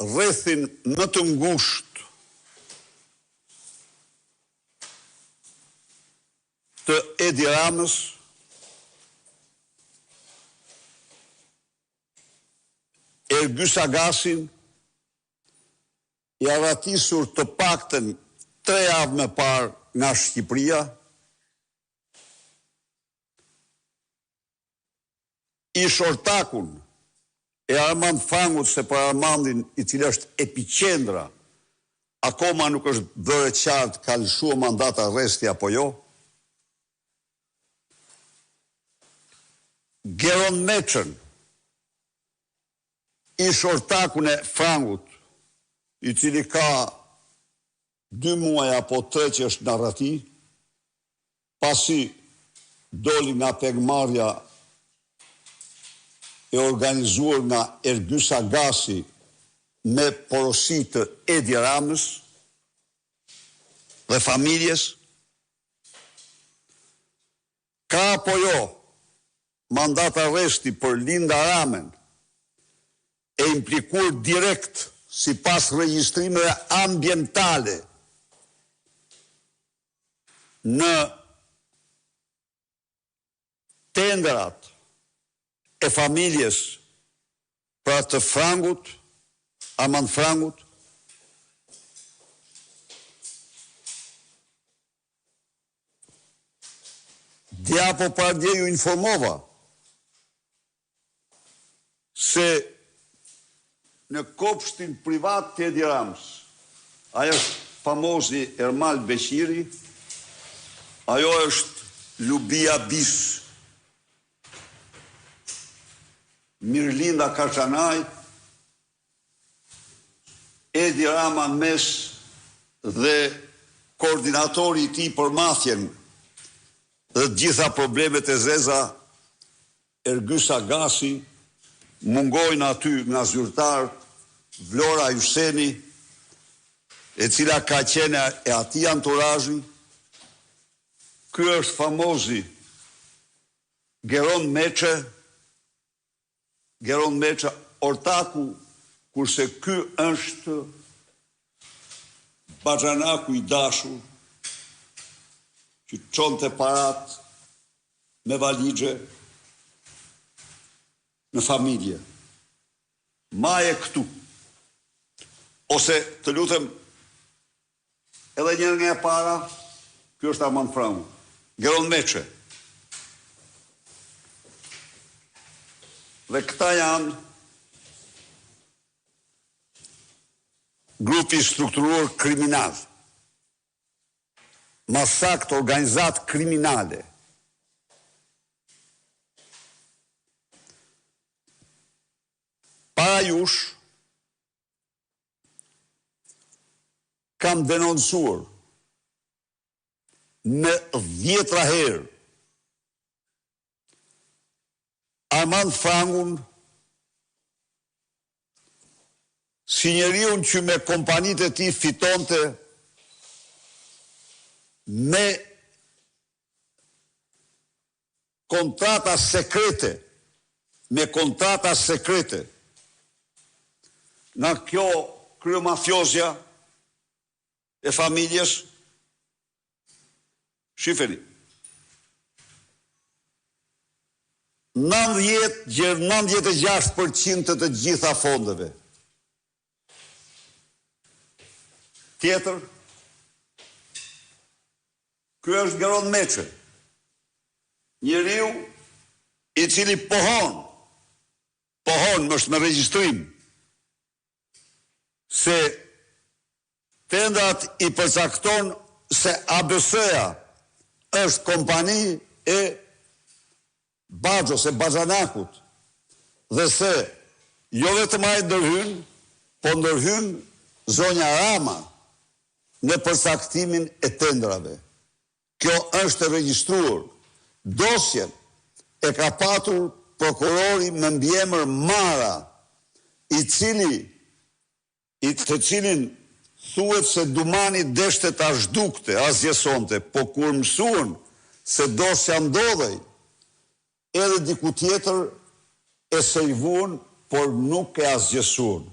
rrethin më të ngushtë të Edi Ramës Ergyll Sagasin i arratisur të paktën 3 javë më parë nga Shqipëria, ish ortakun e Armand Frangut, se për Armandin, i cili është epicendra, akoma nuk është bërë qartë ka lëshuar mandat arresti apo jo. Geron Meçën, ish ortakun e Frangut, i cili ka 2 muaj apo 3 që është në arreti, pasi doli nga pegmarrja e organizuar nga Ergyll Sagasi me porosi të Edi Ramës dhe familjes. Ka apo jo mandat arresti për Linda Ramen, e implikuar direkt sipas regjistrimeve ambientale në tendrat e familjes pra të Frangut, Armand Frangut. Dje apo pardje ju informova se në kopshtin privat të Edi Ramës, ajo është famozi Ermal Beqiri, ajo është Lubia Bis, Mirlinda Kaçanaj, Edi Rama mes dhe koordinatori i tij për mafjen dhe gjitha problemet e zeza, Ergyll Sagasi, mungojnë aty nga zyrtar Vlora Juseni, e cila ka qenë e atij anturazhi. Ky është famozi Geron Meçë, ortaku, kurse ky është baxhanaku i dashur që çonte parat me valixhe në familje. Maje këtu. Ose të lutem edhe njërë nga e para, ky është Armand Frangu. Geron Meçë. Dhe këta janë grupi strukturuar kriminal, masakt organizat kriminale. Para jush, kam denoncuar në 10 herë Armand Frangun si njeriun që me kompanitë e tij fitonte me kontrata sekrete, nga kjo kryemafjozja e familjes. Shifeni. 96% të gjitha fondeve. Tjetër, ky është Geron Meçë, njeriu i cili pohon më është me regjistrim, se tendrat i përcakton se ABC-ja është kompani e Baxhos, e Baxhanakut, dhe se jo vetëm ai ndërhyn, po ndërhyn zonja Rama në përcaktimin e tendrave. Kjo është e regjistruar. Dosjen e ka patur prokurori me mbiemër Mara, të cilin thuhet se Dumani deshte ta zhdukte, asgjësonte, po kur mësuan se dosja ndodhej, edhe diku tjetër e sejvuan, por nuk e asgjësuan.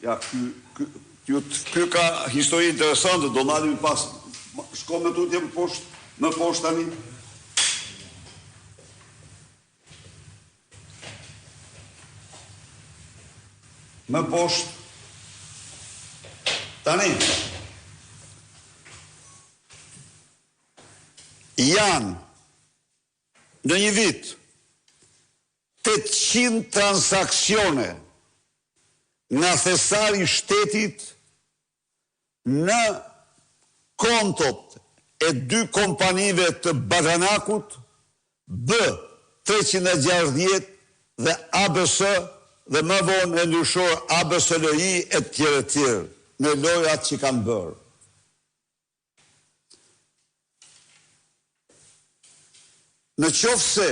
Ja, ky ka histori interesante, do nalim pas. Shko me tutje më poshtë tani. Më poshtë. Tani. Janë në një vit 800 transakcione nga thesari shtetit në kontot e 2 kompanive të Bazhanakut, B360 dhe ABS dhe më vonë e ndryshor ABSLI e tjere në lojrat që kanë bërë. Në qoftë se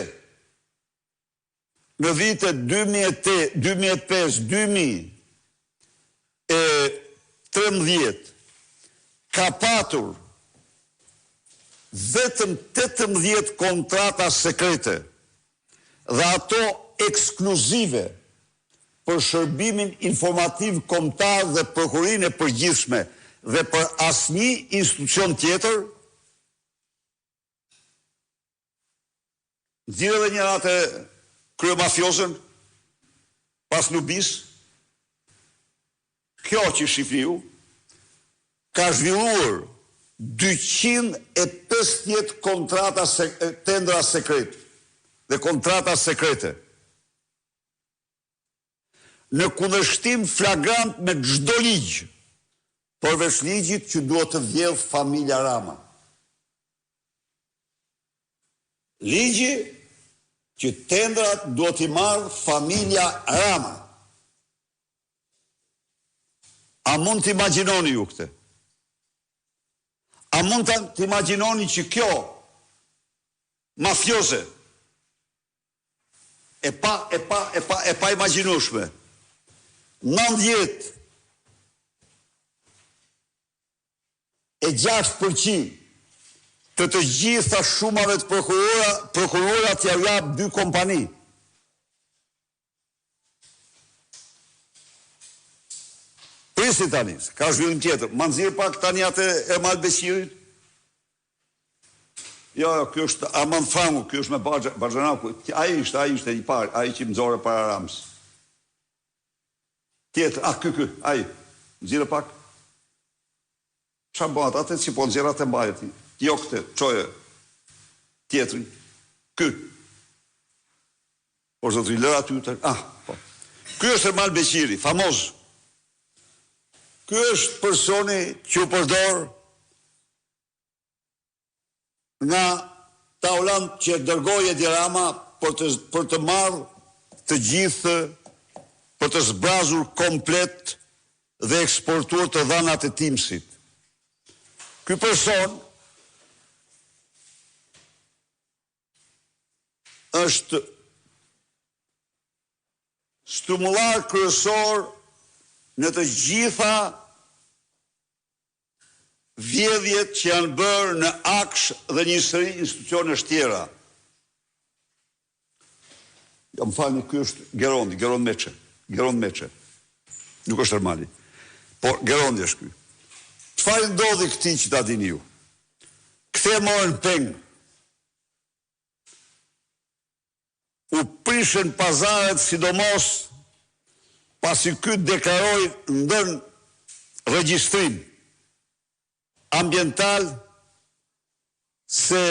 në vitet 2005-2013 ka patur vetëm 18 kontrata sekrete dhe ato ekskluzive për shërbimin informativ kombëtar dhe prokurorinë e përgjithshme dhe për asnjë institucion tjetër, nxirë edhe një atë kryemafiozën pas Nubis. Kjo që Shqipëriu ka zhvilluar 250 kontrata tendra sekret dhe kontrata sekrete në kundërshtim flagrant me çdo ligj, përveç ligjit që duhet të vjedh familja Rama. Ligji që tendrat duhet i marrë familja Rama. A mund të imagjinoni ju këtë? A mund të imagjinoni që kjo mafioze e pa imagjinueshme 96% të gjitha shumave të prokurorat ja jap 2 kompani. Prisi tani, ka zhvillim tjetër. Ma nxirr pak tani atë Ermal Beqirit. Jo, kjo është Armand Frangu, kjo është me Bazhanaku. Ai ishte i parë, ai që nxorë para Rams. Tjetër, ky, ai. Nxirë pak. Çfarë bëhat atë që po nxjerr atë mbajti? Jo këtë, çoje. Tjetrin. Ky. Por zotri lë aty të... po. Ky është Ermal Beqiri, famoz. Ky është personi që u përdor nga taulan që dërgoi Edi Rama për të marrë të gjithë, për të zbrazur komplet dhe eksportuar të dhanat e Timsit. Ky person është stimullar kryesor në të gjitha vjedhjet që janë bërë në AKSH dhe një seri institucionesh tjera. Ja, më falni, ky është Geron Meçe. Nuk është Ermali. Por Gerondi është ky. Çfarë ndodhi këtij që ta dini ju? Kthe morën peng. U prishën pazaret sidomos pasi ky deklaroi ndër regjistrim ambiental se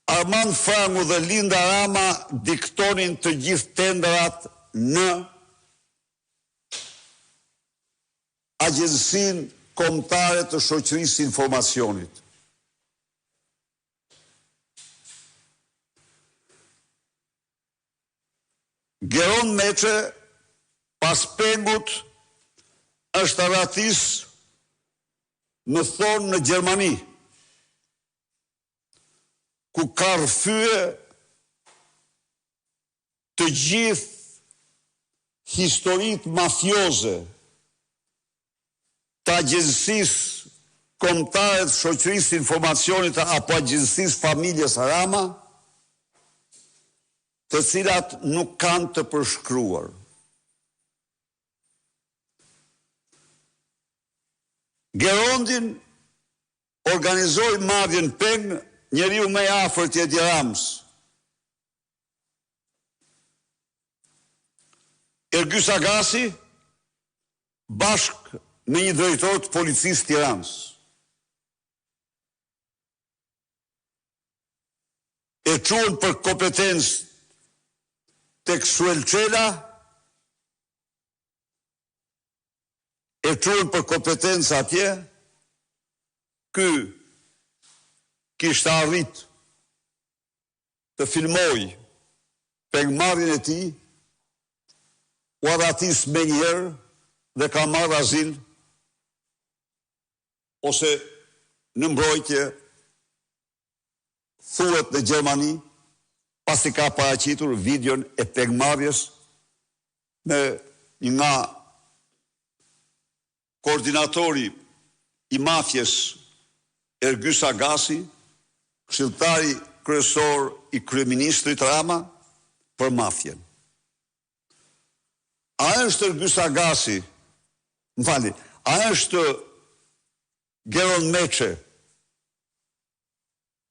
Armand Frangu dhe Linda Rama diktonin të gjithë tendrat në Agjencinë Kombëtare të Shoqërisë Informacionit. Geron Meçe pas pengut është arratis në thonë në Gjermani, ku ka rrëfye të gjithë historitë mafioze të Agjencisë Kombëtare të Shoqërisë Informacionit apo Agjencisë Familjes Rama, të cilat nuk kanë të përshkruar. Gerondin organizoi marrjen peng njeriu më i afërt i Edi Rams. Ergyes Agasi bashk me një drejtor të policisë Tiranës. E çuan për kompetencë tek Suel Çela, e çuan për kompetencë atje, ky kishte arrit të filmoj pengmarrjen e tij, u arratis me njerë dhe ka marrë azil ose në mbrojtje thuhet në Gjermani, pasi ka paraqitur videon e pengmarrjes me nga koordinatori i mafjes Ergyes Agasi, këshilltari kryesor i kryeministrit Rama për mafjen. A është Ergyes Agasi, a është Geron Meçe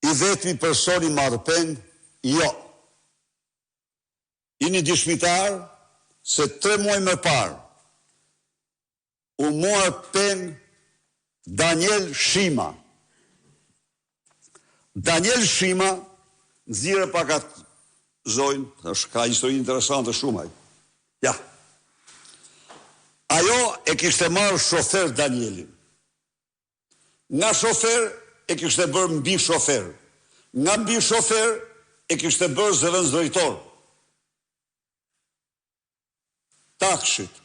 i vetmi personi marrë peng? Jo. Jeni dëshmitar se 3 muaj më parë u morë peng Daniel Shima. Daniel Shima, nxirë pak atë zojnë, ka histori interesante shumaj. Ja. Ajo e kishte marrë shofer Danielin. Nga shofer e kishte bërë mbi shofer. Nga mbi shofer e kishte bërë zëvendës drejtor. Takshit.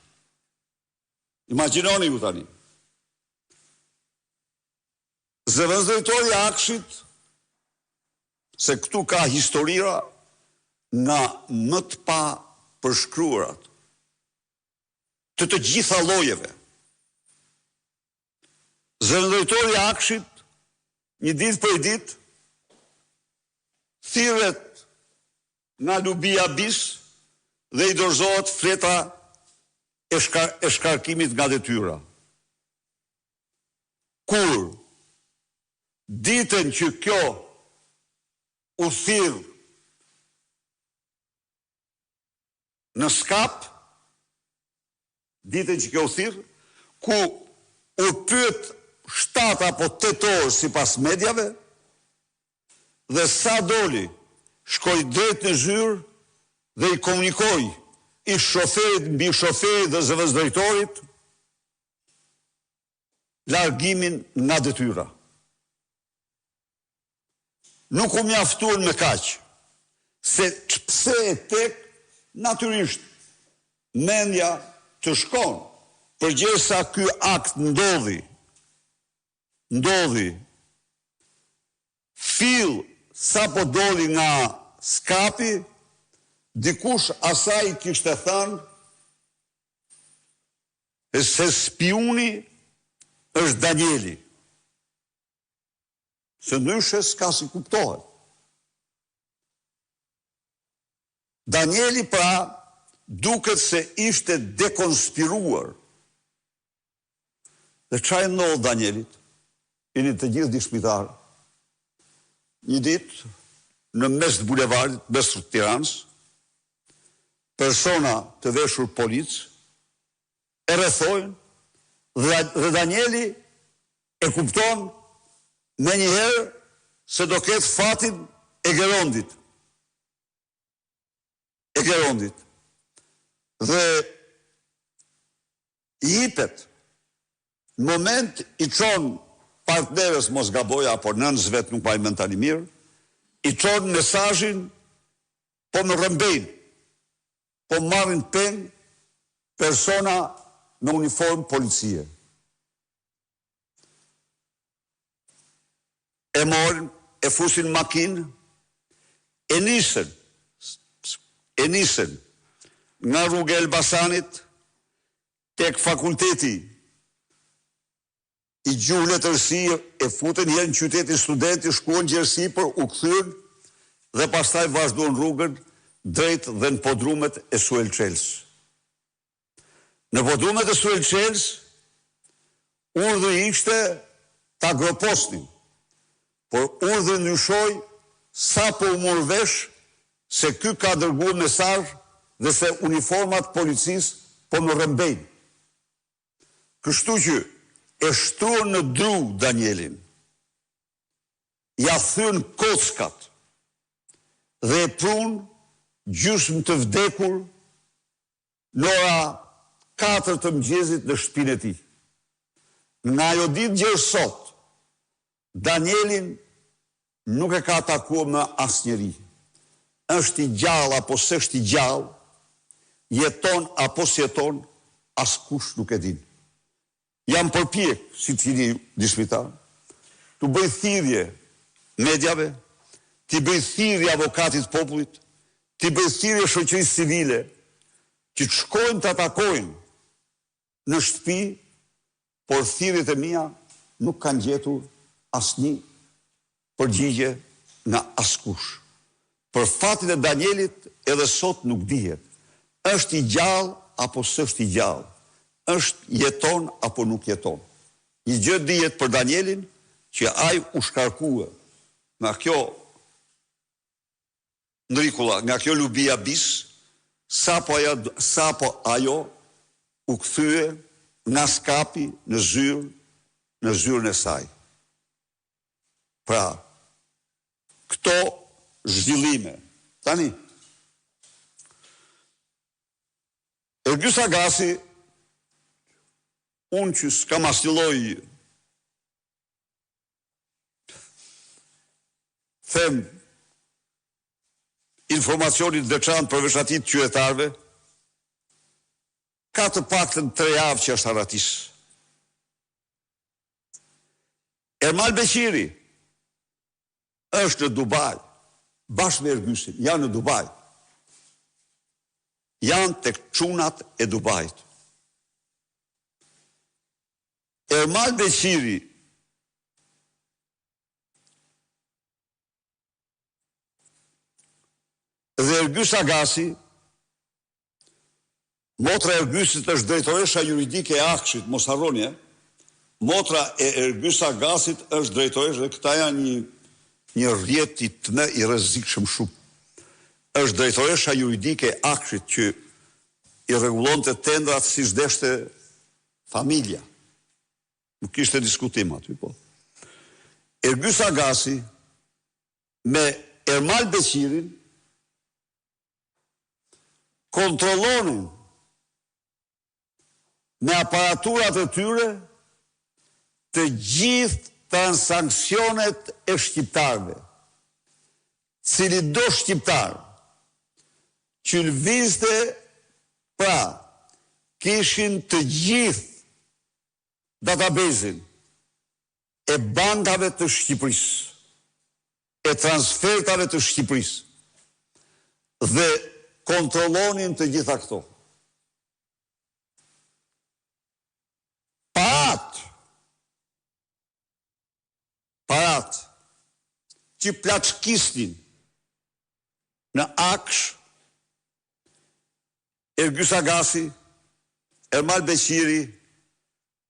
Imagjinoni ju tani. Zëvendës drejtori i Akshit, se këtu ka historira nga më të pa përshkruarat të gjitha llojeve. Zëvendësdrejtori i Akshit, një ditë për ditë, thirret nga Lubia Bis dhe i dorëzohet fleta e shkarkimit nga detyra. Kur ditën që kjo u thirr në skap, ditën që kjo u thirr, ku u pyet 7 apo 8 orë sipas mediave, dhe sa doli, shkoi drejt në zyrë dhe i komunikoi i shoferit mbi shoferit dhe zëvendës drejtorit largimin nga detyra. Nuk u mjaftuan me kaq, se pse e tek natyrisht mendja të shkon, përgjithësa ky akt ndodhi fill sa po doli nga skapi, dikush asaj kishte thënë se spiuni është Danieli. Se ndryshe s'ka si kuptohet. Danieli pra duket se ishte dekonspiruar. Dhe çfarë ndodh Danielit? Jeni të gjithë dëshmitar. Një ditë në mes të bulevardit, mes të Tiranës, persona të veshur policë e rrethojnë dhe Danieli e kupton me njëherë se do ketë fatin e Gerondit. Dhe i hipet, në moment i çon partnerës, mos gaboja, apo nënës vetë nuk pa i mentali mirë, i çon mesazhin, po më rrëmbejnë, po marrin peng persona në uniformë policie. E morën, e fusin makinë, e nisën nga rruga e Elbasanit tek fakulteti i gjuhë letërsi, e futën herë në qytetin studenti, shkuan Gjersi për u kthyer dhe pastaj vazhduan rrugën drejt dhe në podrumet e Suel Qels. Në podrumet e Suel Qels, urdhri ishte ta groposnin, por urdhri ndryshoi sa po u mor vesh se ky ka dërguar mesazh dhe se uniformat policisë po më rrëmbejnë. Kështu që e shtruan në dru Danielin, ja thyn kockat dhe e prun gjysmë të vdekur në ora 4 të mëngjesit në shtëpinë e tij. Nga ajo ditë deri sot, Danielin nuk e ka takuar më asnjëri. Është i gjallë apo s'është i gjallë, jeton apo s'jeton, askush nuk e din. Jam përpjek, si cili dishmitar, të bëj thirrje mediave, të bëj thirrje avokatit popullit, të bëj thirrje shoqërisë civile, që të shkojnë të atakojnë në shtëpi, por thirrjet e mia nuk kanë gjetur asnjë përgjigje nga askush. Për fatin e Danielit edhe sot nuk dihet. Është i gjallë apo s'është i gjallë? Është jeton apo nuk jeton? Një gjë dihet për Danielin që ai u shkarkua nga kjo ndrikulla, nga kjo lubia bis, sapo ajo u kthye nga skapi në zyrën e saj. Pra, këto zhvillime. Tani, Ergjys Agasi, unë që s'kam asnjëlloj them informacionit veçantë për veçatit qytetarëve, ka të paktën 3 javë që është arratis. Ermal Beqiri është në Dubai, bashkë me Ergysin, janë në Dubai. Janë tek çunat e Dubait. Ermal Beqiri dhe Ergjys Agasi, motra e Ergysit është drejtoresha juridike e Akshit, mos harroni, motra e Ergjys Agasit është drejtoresha, dhe këta janë një rrjet i rrezikshëm shumë. Është drejtoresha juridike e Akshit që i rregullonte tendrat si deshte familja. Nuk kishte diskutim aty, po. Ergjys Agasi me Ermal Beqirin kontrollonin me aparaturat e tyre të gjithë transaksionet e shqiptarëve. Cili do shqiptar që lëvizte, pra, kishin të gjithë databazin e bankave të Shqipërisë, e transfertave të Shqipërisë, dhe kontrollonin të gjitha këto. Parat që plaçkisnin në Aksh, Ergjys Agasi, Ermal Beqiri,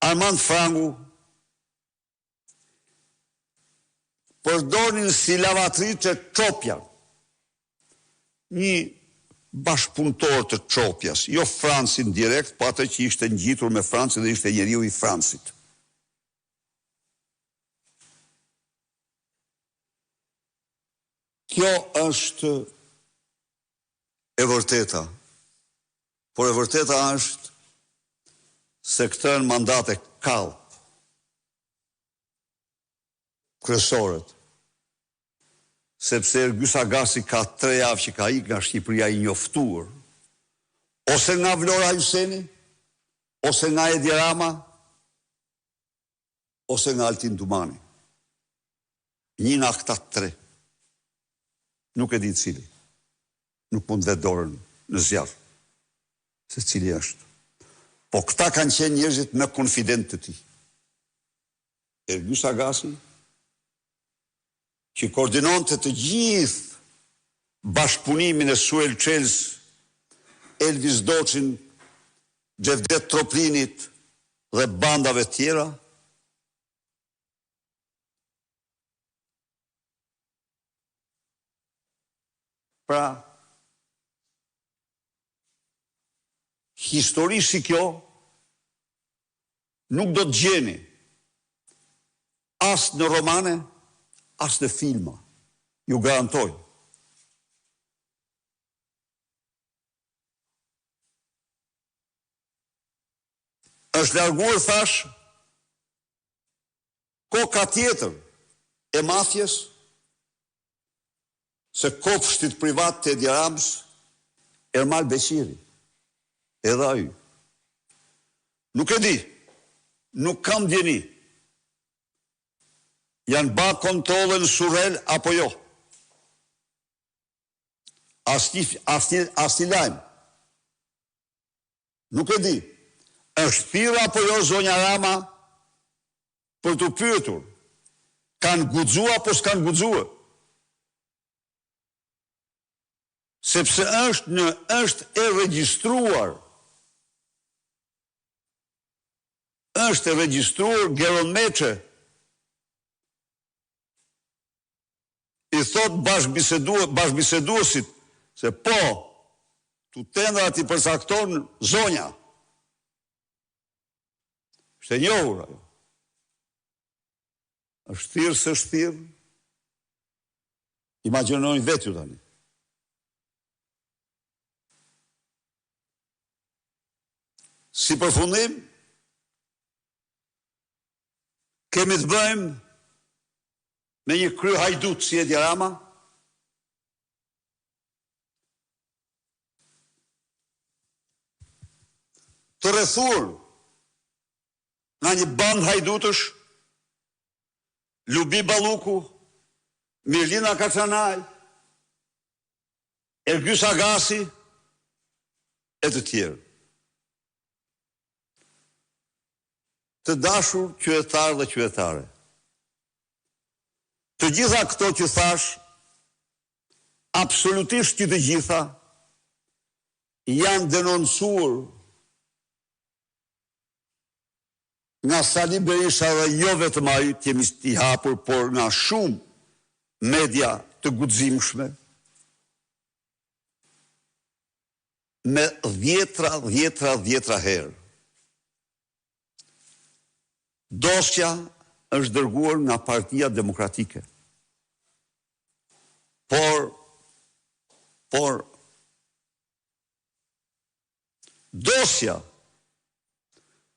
Armand Frangu, përdorin si lavatrice Çopja, një bashkëpunëtor të Çopjas, jo Francin direkt, po atë që ishte ngjitur me Francin dhe ishte njeriu i Francit. Kjo është e vërteta, por e vërteta është se këto janë mandate kallp, kryesorët, sepse Ergjys Agasi ka 3 javë që ka ikë nga Shqipëria i njoftuar, ose nga Vlora Hyseni, ose nga Edi Rama, ose nga Altin Dumani. Një nga këta 3. Nuk e di cili. Nuk mund vetë dorën në zjarr se cili është. Po këta kanë qenë njerëzit me konfident të tij. Ergjys Agasi, që koordinonte të gjithë bashkëpunimin e Suel Çels, Elvis Doçin, Xhevdet Troplinit dhe bandave tjera? Pra, histori si kjo nuk do të gjeni as në romane, as në filma. Ju garantoj. Është larguar, thash, koka tjetër e mafjes, se kopshtit privat të Edi Ramës, Ermal Beqiri, edhe ai. Nuk e di, nuk kam djeni, janë ba kontrolën surrel apo jo. Asnjë lajm. Nuk e di, është thirrur apo jo zonja Rama për të pyetur, kanë guxuar apo s'kanë guxuar? Sepse është e regjistruar. Është e regjistruar Geron Meçe. I thot bashkëbiseduesit se po, tutendrat i përcakton zonja. Është e njohur ajo. Është thirrë se është thirrë. Imagjinoni vetë ju tani. Si përfundim, kemi të bëjmë me një krye hajdut si Edi Rama, të rrethur nga një band hajdutësh, Lubi Balluku, Mirlina Kaçanaj, Ergjys Agasi, e të tjerë. Të dashur qytetar dhe qytetare. Të gjitha këto që thash, absolutisht që të gjitha, janë denoncuar nga Sali Berisha dhe jo vetëm ai që jemi i hapur, por nga shumë media të guximshme, me dhjetra herë. Dosja është dërguar nga Partia Demokratike. Por, dosja,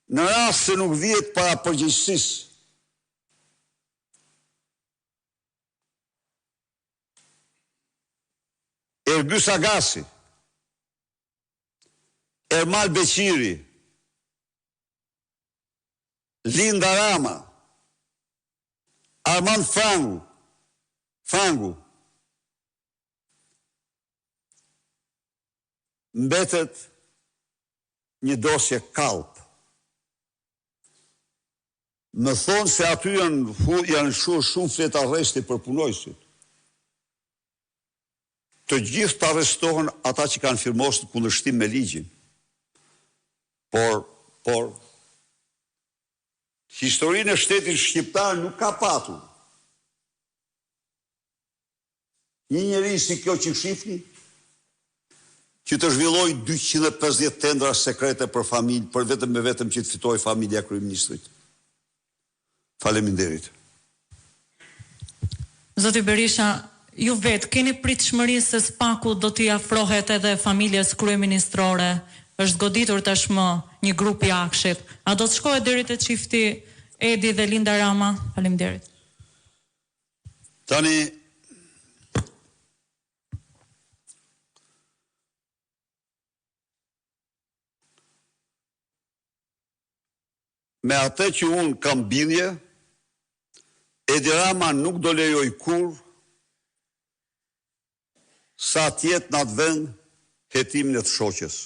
në rast se nuk vihet para përgjegjësisë, Ergjys Agasi, Ermal Beqiri, Linda Rama, Armand Frangu, mbetet një dosje kalp. Më thonë se aty janë shumë flet arresti për punojësit. Të gjithë të arrestohen ata që kanë firmosur kundërshtim me ligjin. Por historinë e shtetit shqiptar nuk ka patur një njeri si kjo që shifni, që të zhvilloj 250 tendra sekrete për familje, për vetëm që të fitoj familja kryeministrit. Faleminderit. Zoti Berisha, ju vetë keni pritshmëri se spaku do t'i afrohet edhe familjes kryeministrore? Është goditur tashmë një grup i Akshit. A do të shkohet deri te çifti Edi dhe Linda Rama? Faleminderit. Tani me atë që unë kam bindje, Edi Rama nuk do lejoj kur sa tjetë në atë vend hetimin e të shoqes.